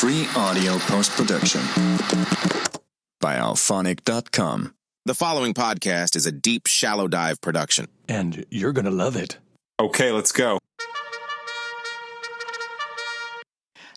Free audio post-production by alphonic.com. The following podcast is a deep, shallow dive production. And you're going to love it. Okay, let's go.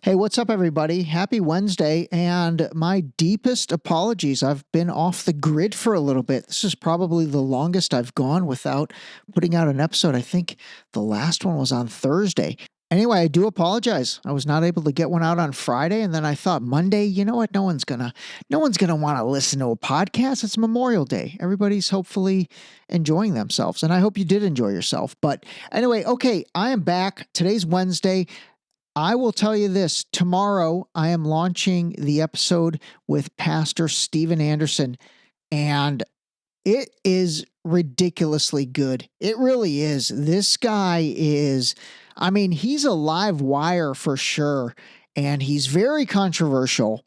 Hey, what's up, everybody? Happy Wednesday, and my deepest apologies. I've been off the grid for a little bit. This is probably the longest I've gone without putting out an episode. I think the last one was on Thursday. Anyway, I do apologize. I was not able to get one out on Friday, and then I thought Monday, you know what? No one's gonna want to listen to a podcast. It's Memorial Day. Everybody's hopefully enjoying themselves, and I hope you did enjoy yourself. But anyway, okay, I am back. Today's Wednesday. I will tell you this. Tomorrow, I am launching the episode with Pastor Steven Anderson, and it is ridiculously good. It really is. This guy is, I mean, he's a live wire for sure, and he's very controversial,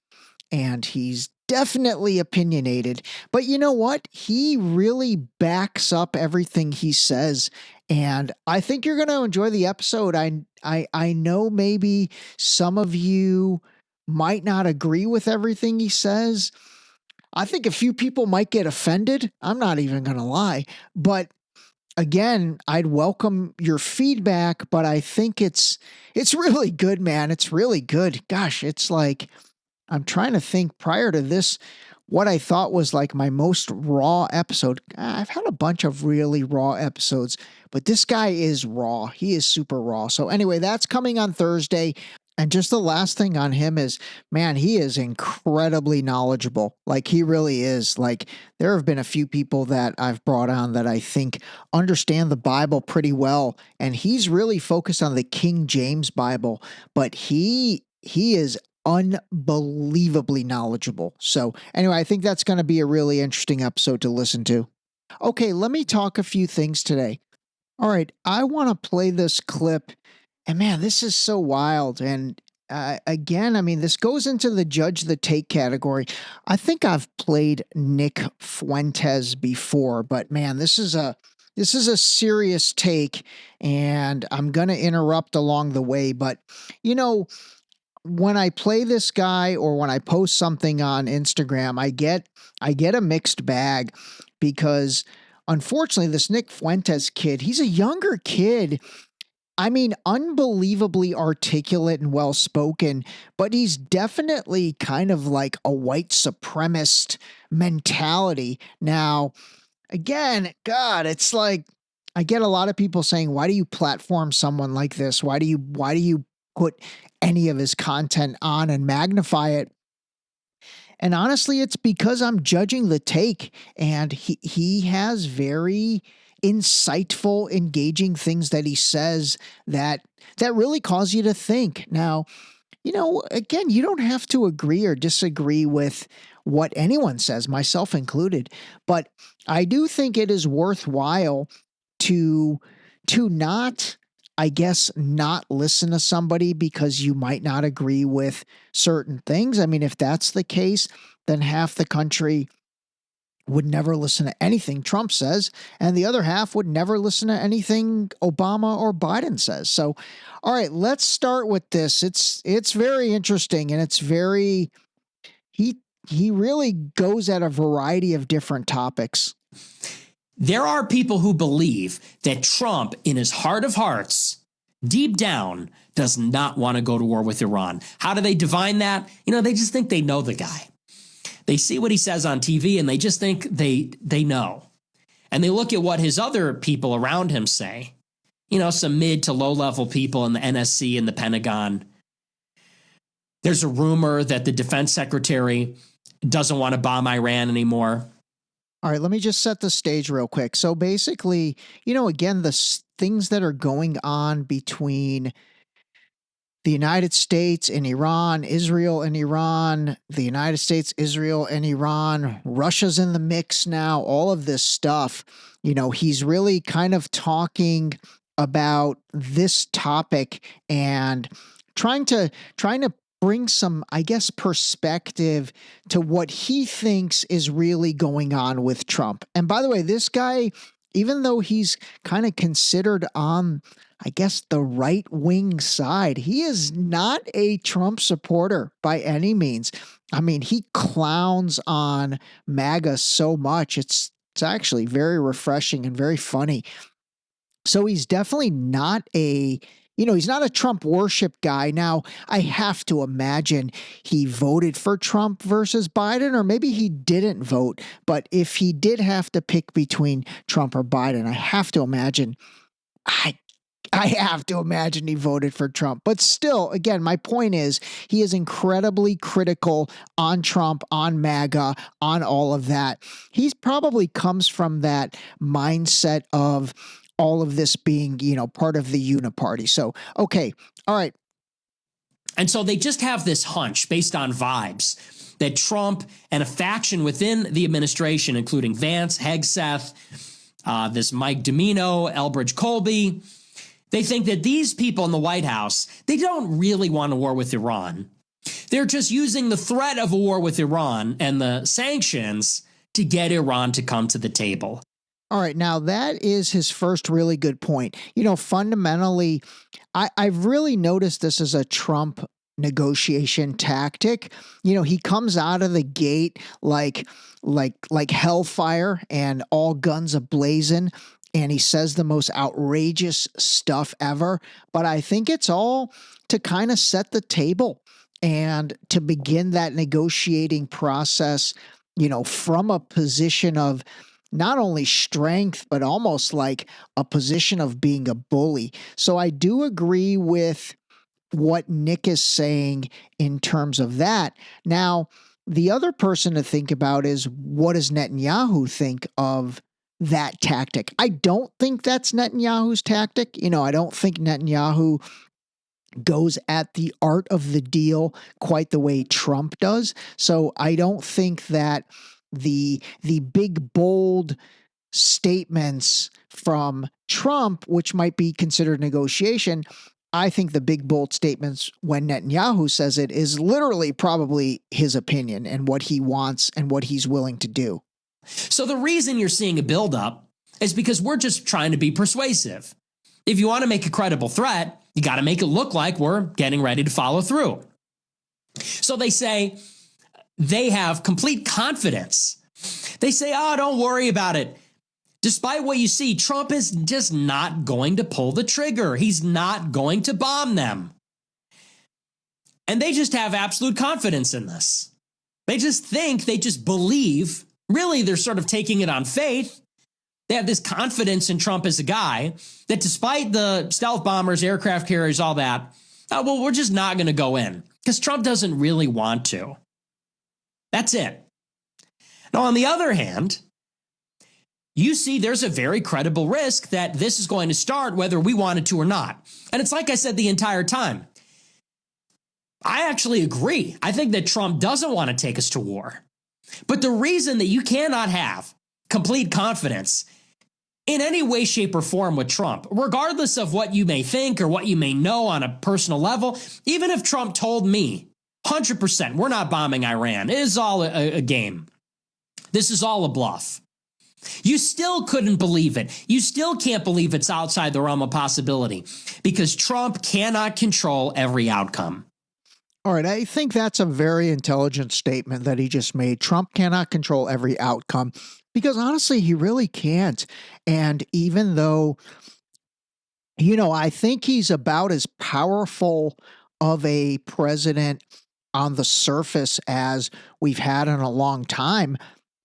and he's definitely opinionated. But you know what? He really backs up everything he says, and I think you're going to enjoy the episode. I know maybe some of you might not agree with everything he says. I think a few people might get offended. I'm not even going to lie. But again, I'd welcome your feedback, but I think it's really good, man. It's really good. Gosh, it's like, I'm trying to think prior to this, what I thought was like my most raw episode. I've had a bunch of really raw episodes, but this guy is raw. He is super raw. So anyway, that's coming on Thursday. And just the last thing on him is, man, he is incredibly knowledgeable. Like, he really is. Like, there have been a few people that I've brought on that I think understand the Bible pretty well. And he's really focused on the King James Bible, but he is unbelievably knowledgeable. So anyway, I think that's going to be a really interesting episode to listen to. Okay, let me talk a few things today. All right, I want to play this clip. And man, this is so wild. And again, I mean, this goes into the judge the take category. I think I've played Nick Fuentes before, but man, this is a serious take, and I'm going to interrupt along the way. But, you know, when I play this guy or when I post something on Instagram, I get a mixed bag, because unfortunately, this Nick Fuentes kid, he's a younger kid. I mean, unbelievably articulate and well-spoken, but he's definitely kind of like a white supremacist mentality. Now, again, God, it's like, I get a lot of people saying, why do you platform someone like this? Why do you put any of his content on and magnify it? And honestly, it's because I'm judging the take, and he has very insightful, engaging things that he says that really cause you to think. Now, you know, again, you don't have to agree or disagree with what anyone says, myself included, but I do think it is worthwhile to not, I guess, not listen to somebody because you might not agree with certain things. I mean, if that's the case, then half the country would never listen to anything Trump says, and the other half would never listen to anything Obama or Biden says. So, all right, let's start with this. It's very interesting, and it's very, he really goes at a variety of different topics. There are people who believe that Trump, in his heart of hearts, deep down, does not want to go to war with Iran. How do they divine that? You know, they just think they know the guy. They see what he says on TV, and they just think they know. And they look at what his other people around him say. You know, some mid to low-level people in the NSC and the Pentagon. There's a rumor that the defense secretary doesn't want to bomb Iran anymore. All right, let me just set the stage real quick. So basically, you know, again, the things that are going on between the United States and Iran, Israel and Iran, the United States, Israel and Iran, Russia's in the mix now, all of this stuff, you know, he's really kind of talking about this topic and trying to bring some, I guess, perspective to what he thinks is really going on with Trump. And by the way, this guy, even though he's kind of considered on I guess, the right-wing side. He is not a Trump supporter by any means. I mean, he clowns on MAGA so much. It's actually very refreshing and very funny. So he's definitely not he's not a Trump worship guy. Now, I have to imagine he voted for Trump versus Biden, or maybe he didn't vote. But if he did have to pick between Trump or Biden, I have to imagine, I have to imagine he voted for Trump. But still, again, my point is he is incredibly critical on Trump, on MAGA, on all of that. He probably comes from that mindset of all of this being, part of the uniparty. So, okay. All right. And so they just have this hunch based on vibes that Trump and a faction within the administration, including Vance, Hegseth, this Mike Domino, Elbridge Colby, they think that these people in the White House, they don't really want a war with Iran. They're just using the threat of a war with Iran and the sanctions to get Iran to come to the table. All right. Now, that is his first really good point. Fundamentally, I've really noticed this as a Trump negotiation tactic. He comes out of the gate like hellfire and all guns ablazing, and he says the most outrageous stuff ever. But I think it's all to kind of set the table and to begin that negotiating process, from a position of not only strength, but almost like a position of being a bully. So I do agree with what Nick is saying in terms of that. Now, the other person to think about is, what does Netanyahu think of that tactic? I don't think that's Netanyahu's tactic. I don't think Netanyahu goes at the art of the deal quite the way Trump does. So I don't think that the big, bold statements from Trump, which might be considered negotiation, I think the big, bold statements when Netanyahu says it is literally probably his opinion and what he wants and what he's willing to do. So the reason you're seeing a buildup is because we're just trying to be persuasive. If you want to make a credible threat, you got to make it look like we're getting ready to follow through. So they say they have complete confidence. They say, oh, don't worry about it. Despite what you see, Trump is just not going to pull the trigger. He's not going to bomb them. And they just have absolute confidence in this. They just believe. Really, they're sort of taking it on faith. They have this confidence in Trump as a guy that despite the stealth bombers, aircraft carriers, all that, we're just not going to go in because Trump doesn't really want to. That's it. Now, on the other hand, you see there's a very credible risk that this is going to start whether we want it to or not. And it's like I said the entire time. I actually agree. I think that Trump doesn't want to take us to war. But the reason that you cannot have complete confidence in any way, shape, or form with Trump, regardless of what you may think or what you may know on a personal level, even if Trump told me 100%, we're not bombing Iran, it is all a game. This is all a bluff. You still couldn't believe it. You still can't believe it's outside the realm of possibility because Trump cannot control every outcome. All right, I think that's a very intelligent statement that he just made. Trump cannot control every outcome because honestly, he really can't. And even though, I think he's about as powerful of a president on the surface as we've had in a long time.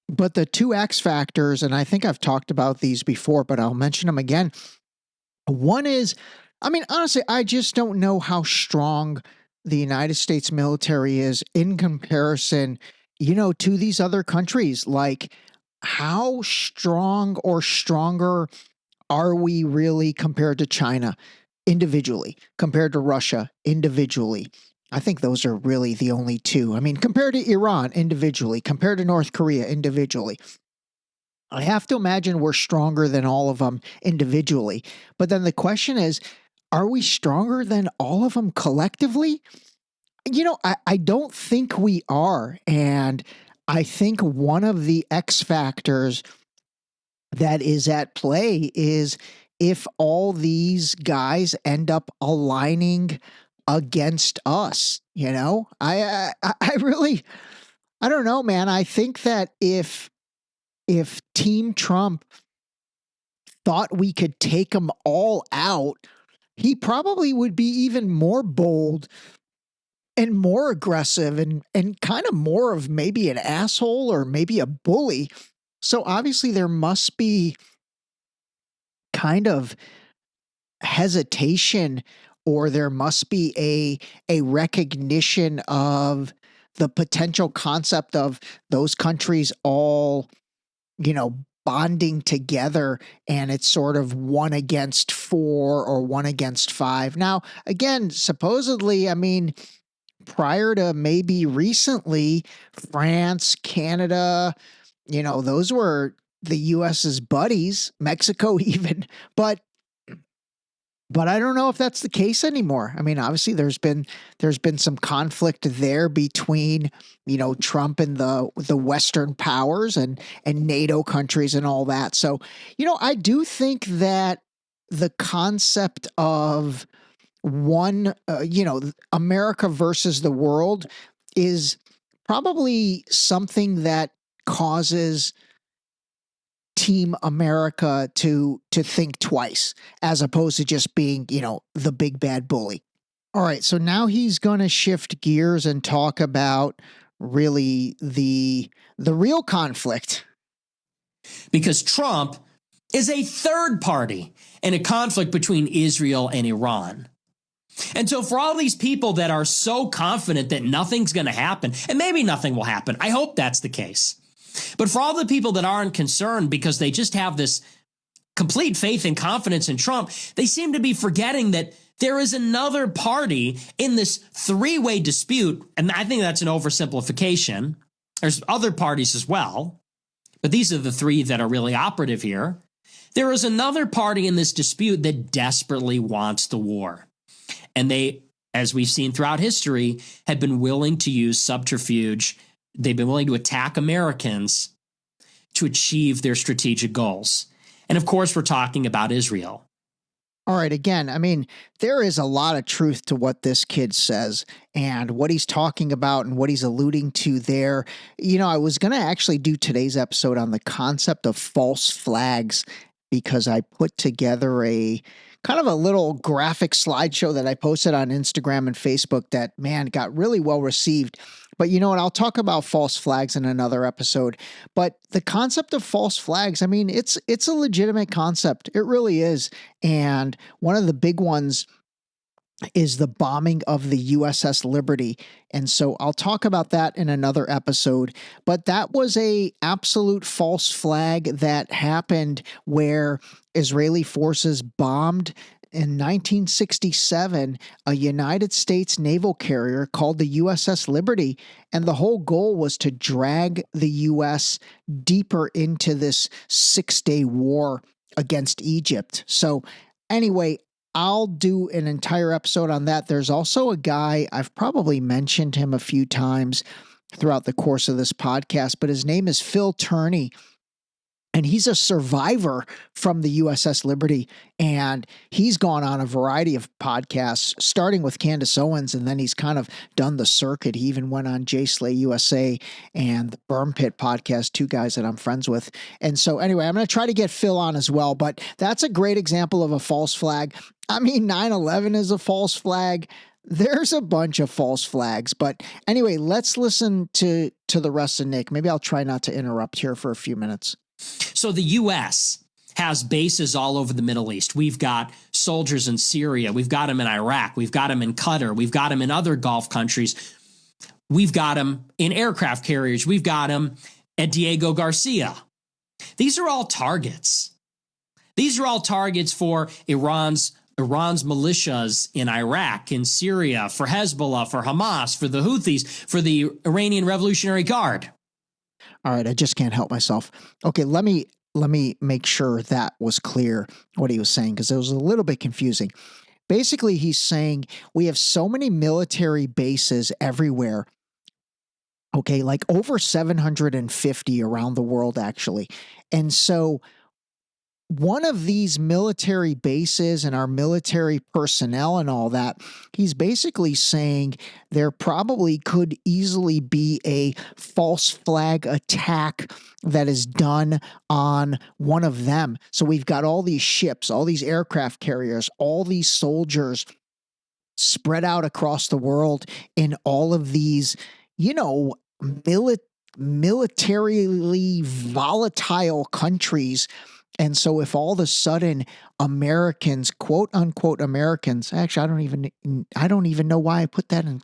But the two X factors, and I think I've talked about these before, but I'll mention them again. One is, honestly, I just don't know how strong the United States military is in comparison, to these other countries. Like, how strong or stronger are we really compared to China individually, compared to Russia individually? I think those are really the only two. Compared to Iran individually, compared to North Korea individually. I have to imagine we're stronger than all of them individually. But then the question is, are we stronger than all of them collectively? I don't think we are. And I think one of the X factors that is at play is if all these guys end up aligning against us? You know, I really, I don't know, man. I think that if Team Trump thought we could take them all out, he probably would be even more bold and more aggressive and kind of more of maybe an asshole or maybe a bully. So obviously there must be kind of hesitation, or there must be a recognition of the potential concept of those countries all, you know, bonding together, and it's sort of 1 against 4 or 1 against 5. Now, again, supposedly, I mean, prior to maybe recently, France, Canada, you know, those were the US's buddies, Mexico even, but I don't know if that's the case anymore. I mean, obviously there's been some conflict there between, you know, Trump and the Western powers and NATO countries and all that. So, you know, I do think that the concept of America versus the world is probably something that causes Team America to think twice, as opposed to just being, you know, the big bad bully. All right, so now he's going to shift gears and talk about really the real conflict. Because Trump is a third party in a conflict between Israel and Iran. And so for all these people that are so confident that nothing's going to happen, and maybe nothing will happen, I hope that's the case. But for all the people that aren't concerned because they just have this complete faith and confidence in Trump, they seem to be forgetting that there is another party in this three-way dispute. And I think that's an oversimplification. There's other parties as well, but these are the three that are really operative here. There is another party in this dispute that desperately wants the war. And they, as we've seen throughout history, have been willing to use subterfuge. They've been willing to attack Americans to achieve their strategic goals. And of course, we're talking about Israel. All right. Again, I mean, there is a lot of truth to what this kid says and what he's talking about and what he's alluding to there. You know, I was going to actually do today's episode on the concept of false flags, because I put together a kind of a little graphic slideshow that I posted on Instagram and Facebook that, man, got really well received. But you know what? I'll talk about false flags in another episode. But the concept of false flags, I mean, it's a legitimate concept. It really is. And one of the big ones is the bombing of the USS Liberty. And so I'll talk about that in another episode. But that was a absolute false flag that happened where Israeli forces bombed in 1967 a United States naval carrier called the USS Liberty. And the whole goal was to drag the U.S. deeper into this 6-day war against Egypt. So anyway, I'll do an entire episode on that. There's also a guy, I've probably mentioned him a few times throughout the course of this podcast, but his name is Phil Turney. And he's a survivor from the USS Liberty. And he's gone on a variety of podcasts, starting with Candace Owens, and then he's kind of done the circuit. He even went on Jay Slay USA and the Berm Pit podcast, two guys that I'm friends with. And so anyway, I'm going to try to get Phil on as well. But that's a great example of a false flag. I mean, 9/11 is a false flag. There's a bunch of false flags. But anyway, let's listen to the rest of Nick. Maybe I'll try not to interrupt here for a few minutes. So the U.S. has bases all over the Middle East. We've got soldiers in Syria. We've got them in Iraq. We've got them in Qatar. We've got them in other Gulf countries. We've got them in aircraft carriers. We've got them at Diego Garcia. These are all targets. These are all targets for Iran's militias in Iraq, in Syria, for Hezbollah, for Hamas, for the Houthis, for the Iranian Revolutionary Guard. All right, I just can't help myself. Okay, let me make sure that was clear what he was saying, because it was a little bit confusing. Basically, he's saying we have so many military bases everywhere. Okay, like over 750 around the world, actually. And so one of these military bases and our military personnel and all that, he's basically saying there probably could easily be a false flag attack that is done on one of them. So we've got all these ships, all these aircraft carriers, all these soldiers spread out across the world in all of these, militarily volatile countries. And so if all of a sudden Americans, quote unquote Americans, actually, I don't even know why I put that in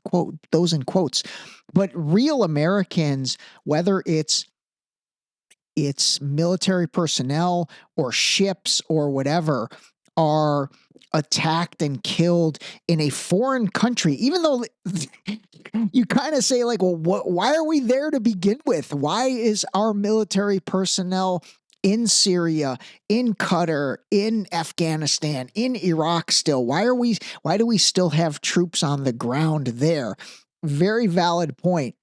those in quotes, but real Americans, whether it's military personnel or ships or whatever, are attacked and killed in a foreign country, even though you kind of say like, well, why are we there to begin with? Why is our military personnel in Syria, in Qatar, in Afghanistan, in Iraq still? Why do we still have troops on the ground there? Very valid point.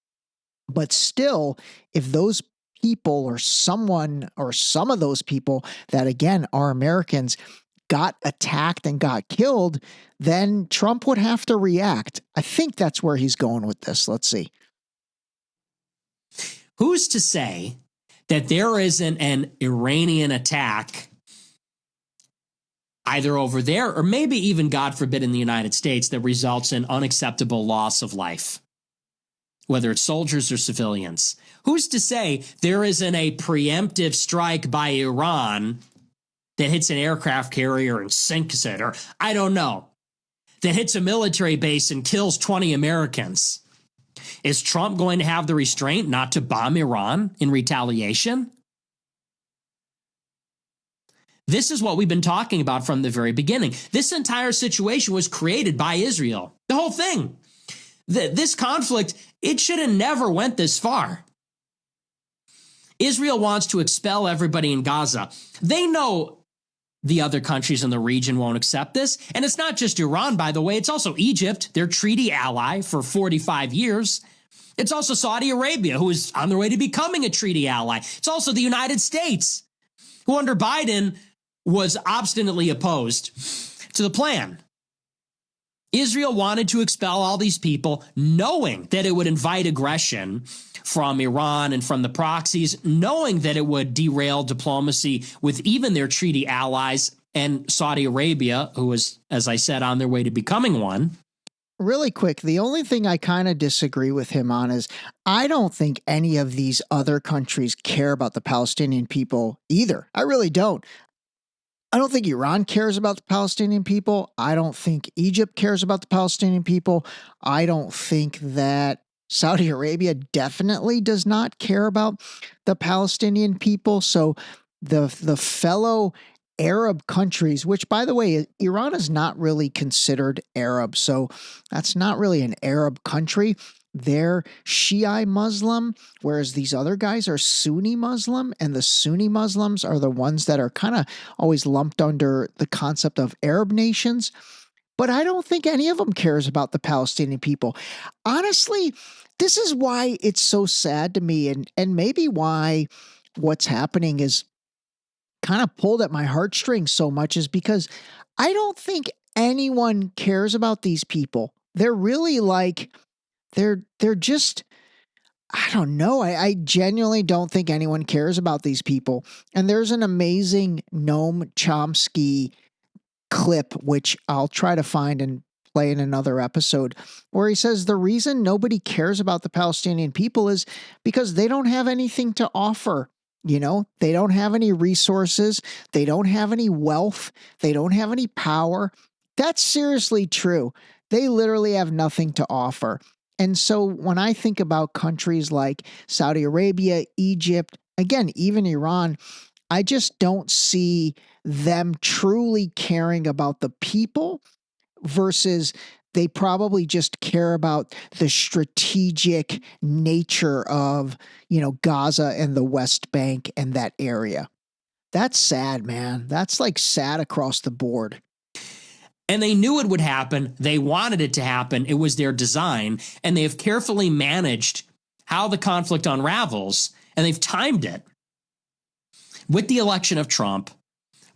But still, if those people or someone or some of those people that again are Americans got attacked and got killed, then Trump would have to react. I think that's where he's going with this. Let's see. Who's to say that there isn't an Iranian attack either over there or maybe even, God forbid, in the United States that results in unacceptable loss of life, whether it's soldiers or civilians? Who's to say there isn't a preemptive strike by Iran that hits an aircraft carrier and sinks it, or I don't know, that hits a military base and kills 20 Americans? Is Trump going to have the restraint not to bomb Iran in retaliation? This is what we've been talking about from the very beginning. This entire situation was created by Israel. The whole thing. This conflict, it should have never went this far. Israel wants to expel everybody in Gaza. They know the other countries in the region won't accept this. And it's not just Iran, by the way. It's also Egypt, their treaty ally for 45 years. It's also Saudi Arabia, who is on their way to becoming a treaty ally. It's also the United States, who under Biden was obstinately opposed to the plan. Israel wanted to expel all these people, knowing that it would invite aggression from Iran and from the proxies, knowing that it would derail diplomacy with even their treaty allies and Saudi Arabia, who was, as I said, on their way to becoming one. Really quick, the only thing I kind of disagree with him on is I don't think any of these other countries care about the Palestinian people either. I really don't. I don't think Iran cares about the Palestinian people. I don't think Egypt cares about the Palestinian people. I don't think that Saudi Arabia definitely does not care about the Palestinian people. So the fellow Arab countries, which, by the way, Iran is not really considered Arab. So that's not really an Arab country. They're Shiite Muslim, whereas these other guys are Sunni Muslim, and the Sunni Muslims are the ones that are kind of always lumped under the concept of Arab nations. But I don't think any of them cares about the Palestinian people. Honestly, this is why it's so sad to me, and maybe why what's happening is kind of pulled at my heartstrings so much, is because I don't think anyone cares about these people. They're really like, they're just, I don't know. I genuinely don't think anyone cares about these people. And there's an amazing Noam Chomsky clip, which I'll try to find and play in another episode, where he says the reason nobody cares about the Palestinian people is because they don't have anything to offer. You know, they don't have any resources. They don't have any wealth. They don't have any power. That's seriously true. They literally have nothing to offer. And so when I think about countries like Saudi Arabia, Egypt, again, even Iran, I just don't see them truly caring about the people versus they probably just care about the strategic nature of, Gaza and the West Bank and that area. That's sad, man. That's like sad across the board. And they knew it would happen. They wanted it to happen. It was their design. And they have carefully managed how the conflict unravels. And they've timed it with the election of Trump,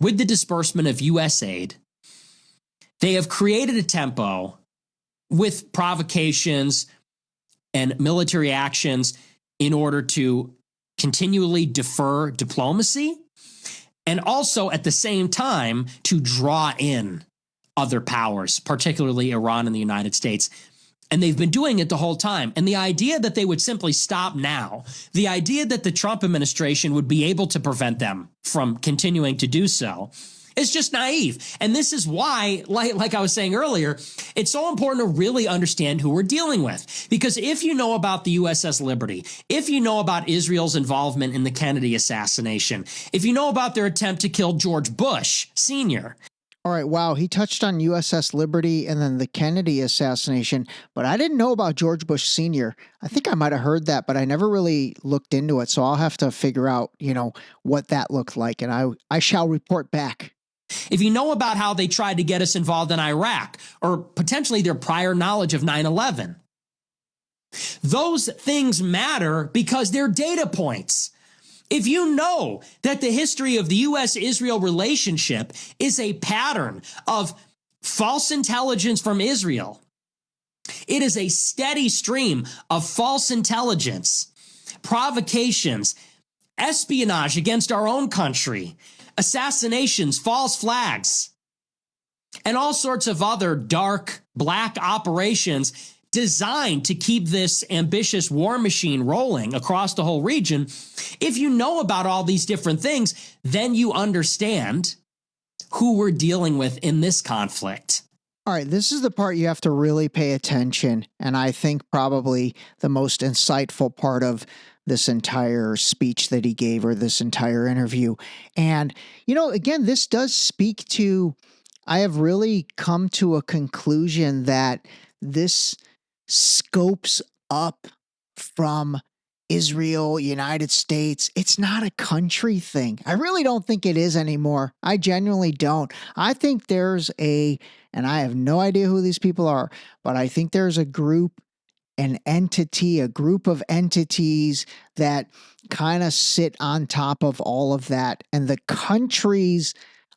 with the disbursement of U.S. aid, they have created a tempo with provocations and military actions in order to continually defer diplomacy and also at the same time to draw in other powers, particularly Iran and the United States. And they've been doing it the whole time. And the idea that they would simply stop now, the idea that the Trump administration would be able to prevent them from continuing to do so, is just naive. And this is why, like I was saying earlier, it's so important to really understand who we're dealing with. Because if you know about the USS Liberty, if you know about Israel's involvement in the Kennedy assassination, if you know about their attempt to kill George Bush Sr., all right, wow, he touched on USS Liberty and then the Kennedy assassination, but I didn't know about George Bush Sr. I think I might have heard that, but I never really looked into it, so I'll have to figure out, what that looked like, and I shall report back. If you know about how they tried to get us involved in Iraq, or potentially their prior knowledge of 9/11, those things matter because they're data points. If you know that the history of the U.S.-Israel relationship is a pattern of false intelligence from Israel, it is a steady stream of false intelligence, provocations, espionage against our own country, assassinations, false flags, and all sorts of other dark, black operations designed to keep this ambitious war machine rolling across the whole region. If you know about all these different things, then you understand who we're dealing with in this conflict. All right, this is the part you have to really pay attention, and I think probably the most insightful part of this entire speech that he gave, or this entire interview. And, again, this does speak to, I have really come to a conclusion that this scopes up from Israel, United States. It's not a country thing. I really don't think it is anymore. I genuinely don't. I think there's and I have no idea who these people are, but I think there's a group of entities that kind of sit on top of all of that. And the countries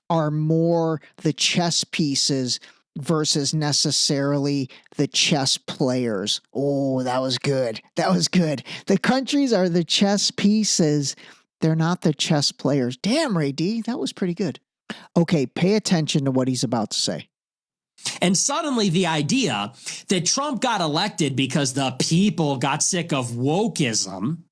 are more the chess pieces versus necessarily the chess players. Oh, that was good. That was good. The countries are the chess pieces. They're not the chess players. Damn, Ray D, that was pretty good. Okay, pay attention to what he's about to say. And suddenly the idea that Trump got elected because the people got sick of wokeism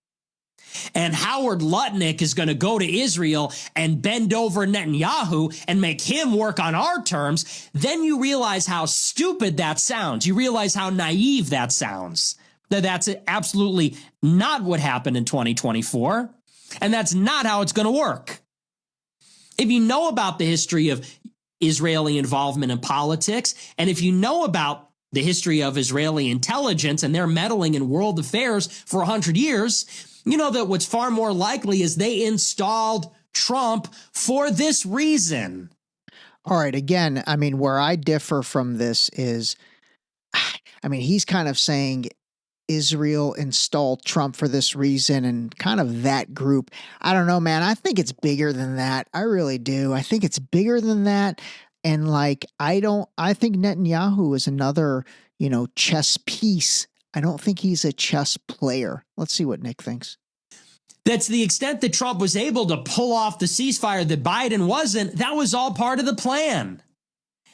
and Howard Lutnick is going to go to Israel and bend over Netanyahu and make him work on our terms, then you realize how stupid that sounds. You realize how naive that sounds. That's absolutely not what happened in 2024. And that's not how it's going to work. If you know about the history of Israeli involvement in politics, and if you know about the history of Israeli intelligence and their meddling in world affairs for 100 years, you know that what's far more likely is they installed Trump for this reason. All right. Again, where I differ from this is, he's kind of saying Israel installed Trump for this reason and kind of that group. I don't know, man. I think it's bigger than that. I really do. I think it's bigger than that. And I think Netanyahu is another, chess piece. I don't think he's a chess player. Let's see what Nick thinks. That's the extent that Trump was able to pull off the ceasefire that Biden wasn't. That was all part of the plan.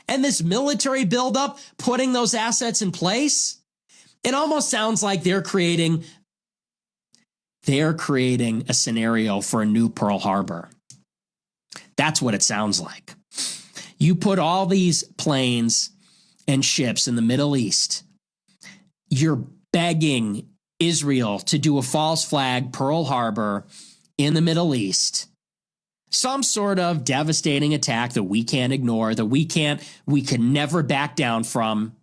And this military buildup, putting those assets in place, it almost sounds like they're creating a scenario for a new Pearl Harbor. That's what it sounds like. You put all these planes and ships in the Middle East. You're begging Israel to do a false flag Pearl Harbor in the Middle East. Some sort of devastating attack that we can't ignore, that we can never back down from,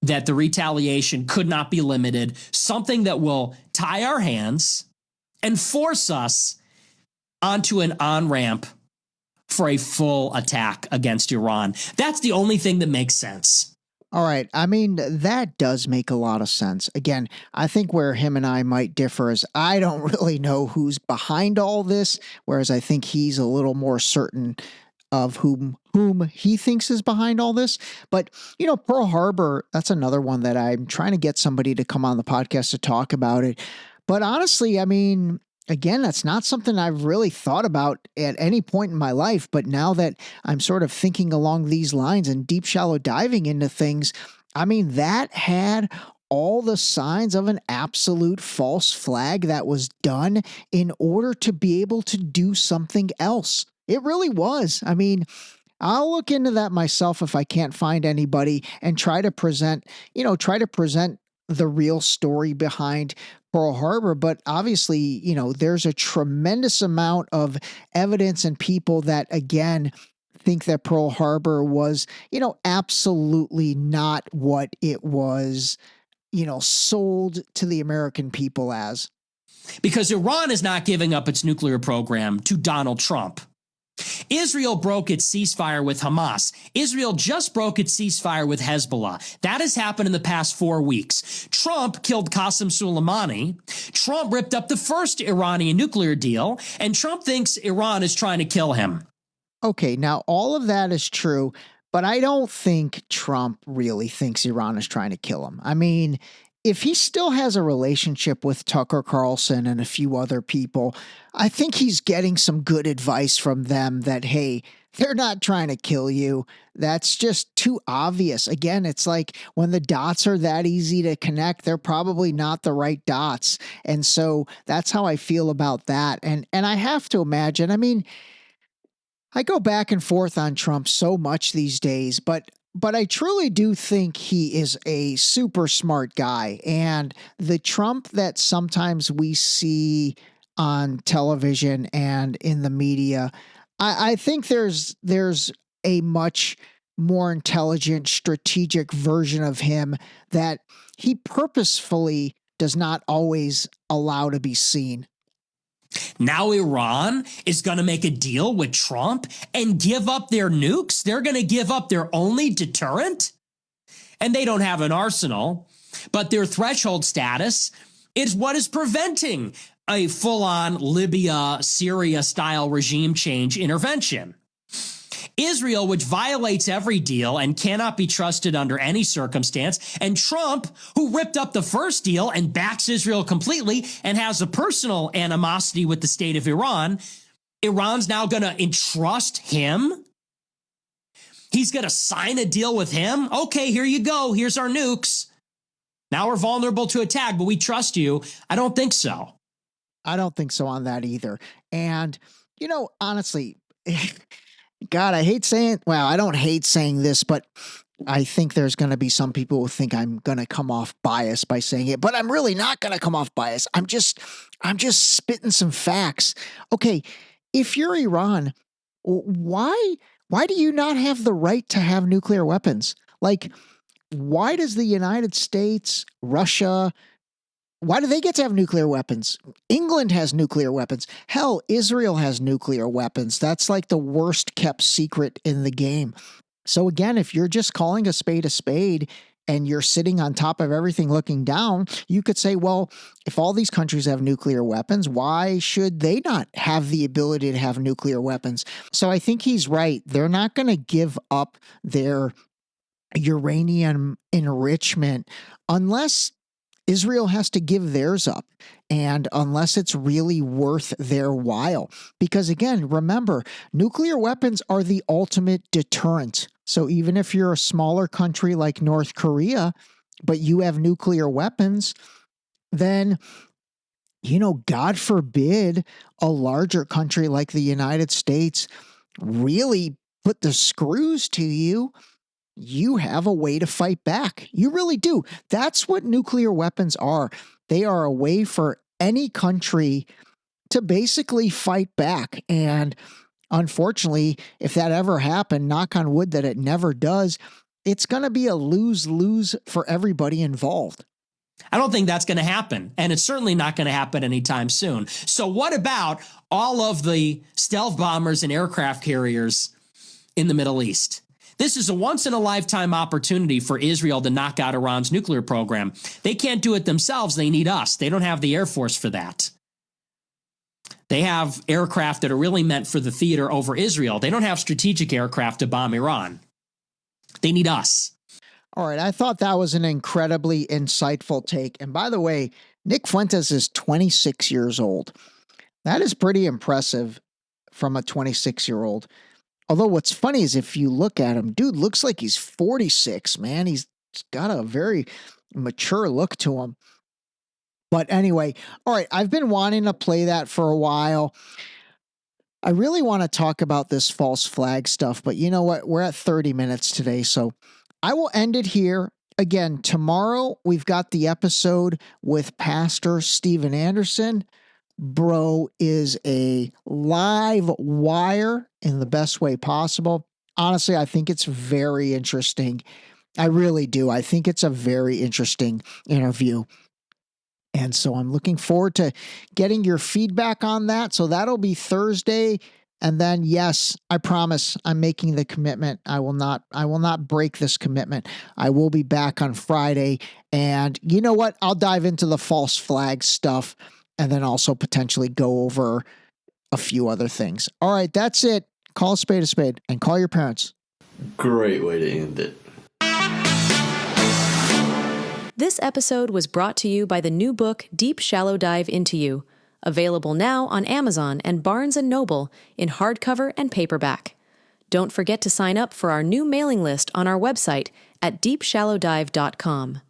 that the retaliation could not be limited, something that will tie our hands and force us onto an on-ramp for a full attack against Iran. That's the only thing that makes sense. All right. I mean, that does make a lot of sense. Again, I think where him and I might differ is I don't really know who's behind all this, whereas I think he's a little more certain of whom he thinks is behind all this. But, Pearl Harbor, that's another one that I'm trying to get somebody to come on the podcast to talk about it. But honestly, I mean, again, that's not something I've really thought about at any point in my life. But now that I'm sort of thinking along these lines and deep, shallow diving into things, I mean, that had all the signs of an absolute false flag that was done in order to be able to do something else. It really was. I mean, I'll look into that myself if I can't find anybody and try to present the real story behind Pearl Harbor. But obviously, there's a tremendous amount of evidence and people that, again, think that Pearl Harbor was, absolutely not what it was, sold to the American people as. Because Iran is not giving up its nuclear program to Donald Trump. Israel broke its ceasefire with Hamas. Israel just broke its ceasefire with Hezbollah. That has happened in the past 4 weeks. Trump killed Qasem Soleimani. Trump ripped up the first Iranian nuclear deal, and Trump thinks Iran is trying to kill him. Okay, now all of that is true, but I don't think Trump really thinks Iran is trying to kill him. I mean, if he still has a relationship with Tucker Carlson and a few other people, I think he's getting some good advice from them that, hey, they're not trying to kill you. That's just too obvious. Again, it's like when the dots are that easy to connect, they're probably not the right dots. And so that's how I feel about that. And I have to imagine, I mean, I go back and forth on Trump so much these days, but I truly do think he is a super smart guy. And the Trump that sometimes we see on television and in the media, I think there's a much more intelligent, strategic version of him that he purposefully does not always allow to be seen. Now Iran is going to make a deal with Trump and give up their nukes. They're going to give up their only deterrent. And they don't have an arsenal, but their threshold status is what is preventing a full-on Libya, Syria-style regime change intervention. Israel, which violates every deal and cannot be trusted under any circumstance, and Trump, who ripped up the first deal and backs Israel completely and has a personal animosity with the state of Iran, Iran's now going to entrust him? He's going to sign a deal with him? Okay, here you go. Here's our nukes. Now we're vulnerable to attack, but we trust you. I don't think so. I don't think so on that either. And, honestly, God, I don't hate saying this, but I think there's going to be some people who think I'm going to come off biased by saying it, but I'm really not going to come off biased. I'm just spitting some facts. Okay, if you're Iran, why do you not have the right to have nuclear weapons? Like, why does the United States, Russia, why do they get to have nuclear weapons? England has nuclear weapons. Hell, Israel has nuclear weapons. That's like the worst kept secret in the game. So again, if you're just calling a spade and you're sitting on top of everything looking down, you could say, well, if all these countries have nuclear weapons, why should they not have the ability to have nuclear weapons? So I think he's right. They're not going to give up their uranium enrichment unless Israel has to give theirs up, and unless it's really worth their while. Because again, remember, nuclear weapons are the ultimate deterrent. So even if you're a smaller country like North Korea, but you have nuclear weapons, then, God forbid a larger country like the United States really put the screws to you. You have a way to fight back. You really do. That's what nuclear weapons are. They are a way for any country to basically fight back. And unfortunately, if that ever happened, knock on wood that it never does, it's going to be a lose-lose for everybody involved. I don't think that's going to happen. And it's certainly not going to happen anytime soon. So what about all of the stealth bombers and aircraft carriers in the Middle East? This is a once-in-a-lifetime opportunity for Israel to knock out Iran's nuclear program. They can't do it themselves. They need us. They don't have the Air Force for that. They have aircraft that are really meant for the theater over Israel. They don't have strategic aircraft to bomb Iran. They need us. All right. I thought that was an incredibly insightful take. And by the way, Nick Fuentes is 26 years old. That is pretty impressive from a 26-year-old. Although what's funny is if you look at him, dude looks like he's 46, man. He's got a very mature look to him. But anyway, all right, I've been wanting to play that for a while. I really want to talk about this false flag stuff, but you know what? We're at 30 minutes today, so I will end it here. Again, tomorrow we've got the episode with Pastor Steven Anderson. Bro is a live wire in the best way possible. Honestly, I think it's very interesting. I really do. I think it's a very interesting interview. And so I'm looking forward to getting your feedback on that. So that'll be Thursday. And then, yes, I promise I'm making the commitment. I will not break this commitment. I will be back on Friday. And you know what? I'll dive into the false flag stuff and then also potentially go over a few other things. All right, that's it. Call a spade and call your parents. Great way to end it. This episode was brought to you by the new book, Deep Shallow Dive Into You, available now on Amazon and Barnes & Noble in hardcover and paperback. Don't forget to sign up for our new mailing list on our website at deepshallowdive.com.